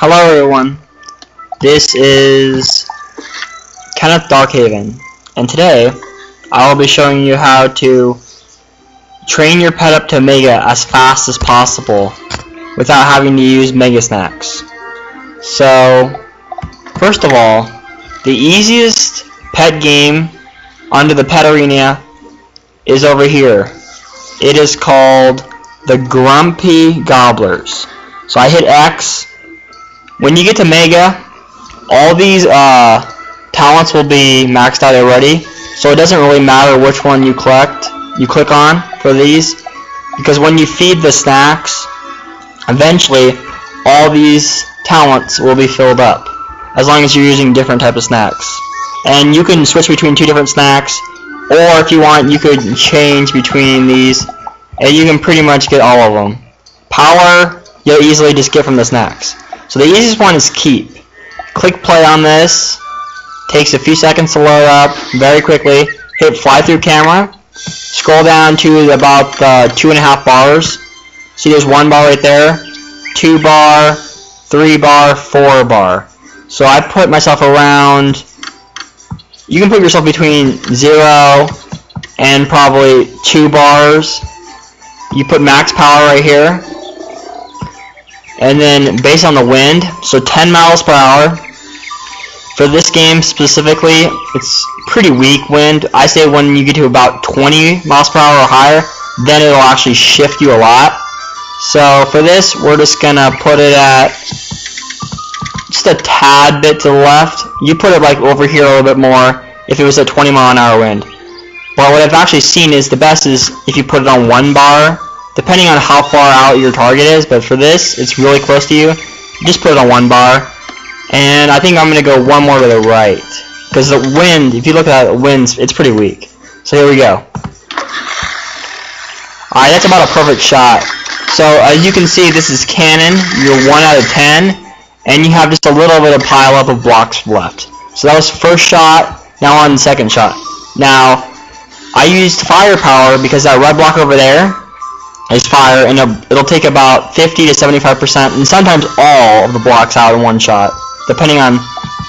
Hello everyone, this is Kenneth Darkhaven, and today I will be showing you how to train your pet up to Mega as fast as possible without having to use Mega Snacks. So, first of all, the easiest pet game under the pet arena is over here. It is called the Grumpy Gobblers. So I hit X. When you get to Mega, all these talents will be maxed out already, so it doesn't really matter which one you click on for these, because when you feed the snacks, eventually all these talents will be filled up, as long as you're using different type of snacks. And you can switch between two different snacks, or if you want, you could change between these, and you can pretty much get all of them. Power, you'll easily just get from the snacks. So the easiest one is Keep. Click play on this. Takes a few seconds to load up very quickly. Hit Fly Through Camera. Scroll down to about the 2.5 bars. See, there's 1 bar right there, 2 bar, 3 bar, 4 bar. So I put myself around. You can put yourself between 0 and probably 2 bars. You put max power right here. And then based on the wind, so 10 miles per hour. For this game specifically, it's pretty weak wind. I say when you get to about 20 miles per hour or higher, then it'll actually shift you a lot. So for this, we're just gonna put it at just a tad bit to the left. You put it like over here a little bit more if it was a 20-mile-an-hour wind. But what I've actually seen is the best is if you put it on 1 bar, depending on how far out your target is. But for this, it's really close to you. Just put it on 1 bar. And I think I'm going to go 1 more to the right, because the wind, if you look at the winds, it's pretty weak. So here we go. Alright, that's about a perfect shot. So as you can see, this is cannon. You're 1 out of 10, and you have just a little bit of pile up of blocks left. So that was first shot. Now on the second shot. Now I used firepower because that red block over there is fire, and it'll take about 50 to 75%, and sometimes all of the blocks out in 1 shot, depending on,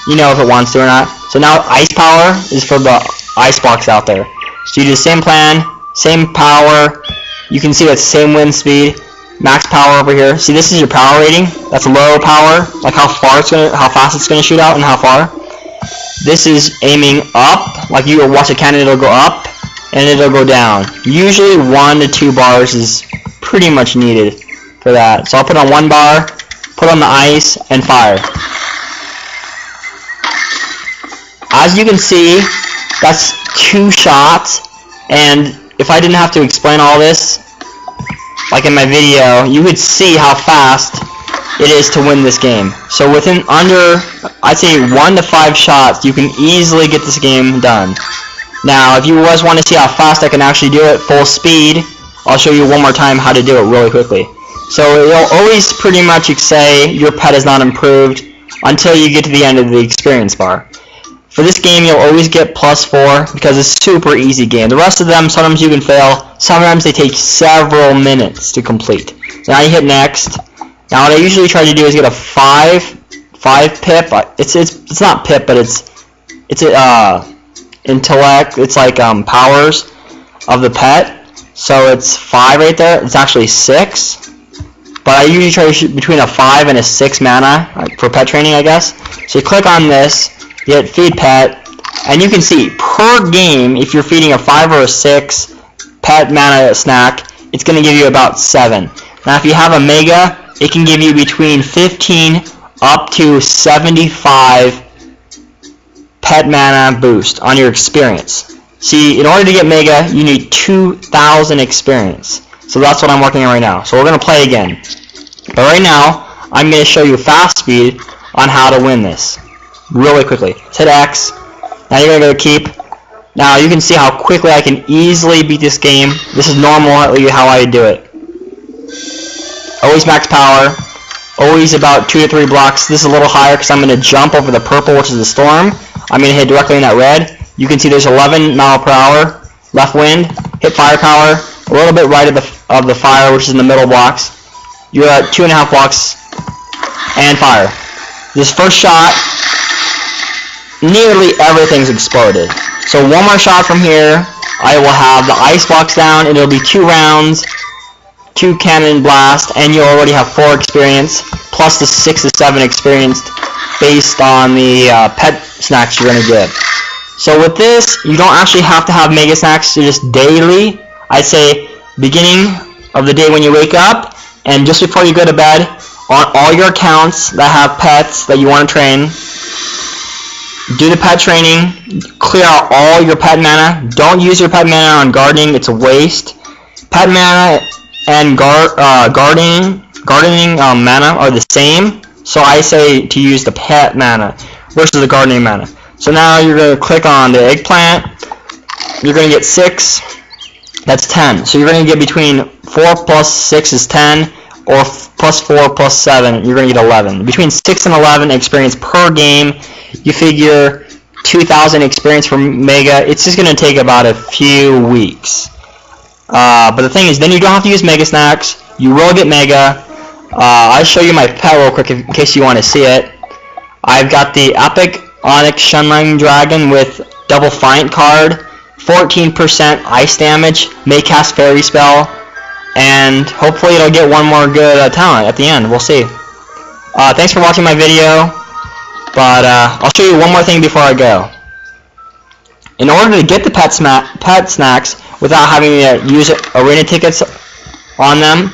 if it wants to or not. So now ice power is for the ice blocks out there. So you do the same plan, same power. You can see that same wind speed, max power over here. See, this is your power rating. That's low power, like how fast it's gonna shoot out and how far. This is aiming up, like you watch a cannon, it'll go up and it'll go down. Usually 1 to 2 bars is pretty much needed for that. So I'll put on 1 bar, put on the ice, and fire. As you can see, that's 2 shots, and if I didn't have to explain all this, like in my video, you would see how fast it is to win this game. So within under, I'd say 1 to 5 shots, you can easily get this game done. Now, if you always want to see how fast I can actually do it full speed, I'll show you one more time how to do it really quickly. So it'll always pretty much say your pet is not improved until you get to the end of the experience bar. For this game, you'll always get +4 because it's a super easy game. The rest of them, sometimes you can fail. Sometimes they take several minutes to complete. So now you hit next. Now what I usually try to do is get a 5 pip. It's not pip, but it's intellect. It's like powers of the pet. So it's 5 right there. It's actually 6. But I usually try to shoot between a 5 and a 6 mana for pet training, I guess. So you click on this, you hit feed pet, and you can see per game, if you're feeding a 5 or a 6 pet mana snack, it's going to give you about 7. Now if you have a Mega, it can give you between 15 up to 75 pet mana boost on your experience. See, in order to get Mega, you need 2,000 experience. So that's what I'm working on right now. So we're going to play again. But right now, I'm going to show you fast speed on how to win this. Really quickly. Hit X. Now you're going to go to Keep. Now you can see how quickly I can easily beat this game. This is normally how I do it. Always max power. Always about 2 to 3 blocks. This is a little higher because I'm going to jump over the purple, which is the storm. I'm going to hit directly in that red. You can see there's 11 mile per hour left wind. Hit firepower. A little bit right of the fire, which is in the middle blocks. You're at 2.5 blocks and fire. This first shot, nearly everything's exploded. So one more shot from here, I will have the ice box down, and it'll be 2 rounds, 2 cannon blast, and you'll already have 4 experience, plus the 6 to 7 experience based on the pet snacks you're going to get. So with this, you don't actually have to have mega snacks just daily. I'd say beginning of the day when you wake up, and just before you go to bed, on all your accounts that have pets that you want to train, do the pet training, clear out all your pet mana. Don't use your pet mana on gardening, it's a waste. Pet mana and gardening mana are the same, so I say to use the pet mana versus the gardening mana. So now you're going to click on the eggplant, you're going to get 6, that's 10. So you're going to get between 4 plus 6 is 10, or plus 4 plus 7, you're going to get 11. Between 6 and 11 experience per game, you figure 2,000 experience for Mega, it's just going to take about a few weeks. But the thing is, then you don't have to use Mega Snacks, you will get Mega. I'll show you my pet real quick in case you want to see it. I've got the Epic Onyx Shunline Dragon with double Fiant card, 14% ice damage, may cast Fairy Spell, and hopefully it'll get one more good talent at the end. We'll see. Thanks for watching my video, but I'll show you one more thing before I go. In order to get the pet snacks without having to use arena tickets on them,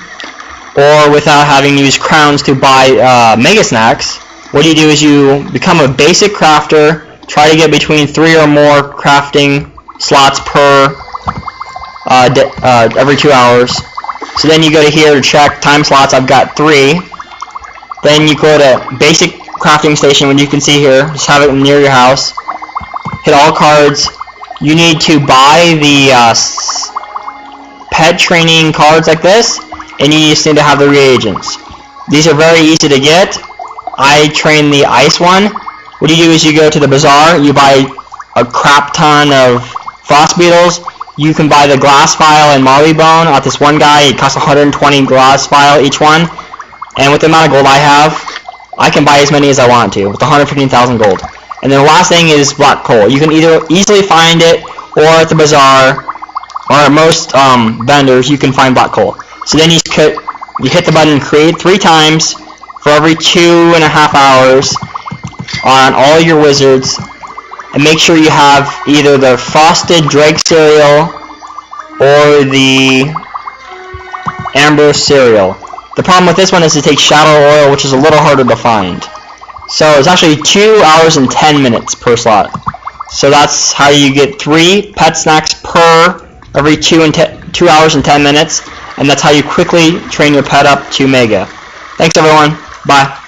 or without having to use crowns to buy mega snacks, what you do is you become a basic crafter, try to get between 3 or more crafting slots per every 2 hours. So then you go to here to check time slots, I've got 3. Then you go to basic crafting station, when you can see here, just have it near your house. Hit all cards. You need to buy the pet training cards like this, and you just need to have the reagents. These are very easy to get. I train the ice one. What you do is you go to the bazaar, you buy a crap ton of frost beetles. You can buy the glass file and Marley Bone off this one guy. It costs 120 glass file each one. And with the amount of gold I have, I can buy as many as I want to with 115,000 gold. And then the last thing is black coal. You can either easily find it, or at the bazaar, or at most vendors, you can find black coal. So then you hit the button create 3 times for every 2.5 hours on all your wizards, and make sure you have either the frosted Drake cereal or the Amber cereal. The problem with this one is it takes shadow oil, which is a little harder to find. So it's actually 2 hours and 10 minutes per slot. So that's how you get 3 pet snacks per every 2 hours and 10 minutes, and that's how you quickly train your pet up to Mega. Thanks everyone. Bye.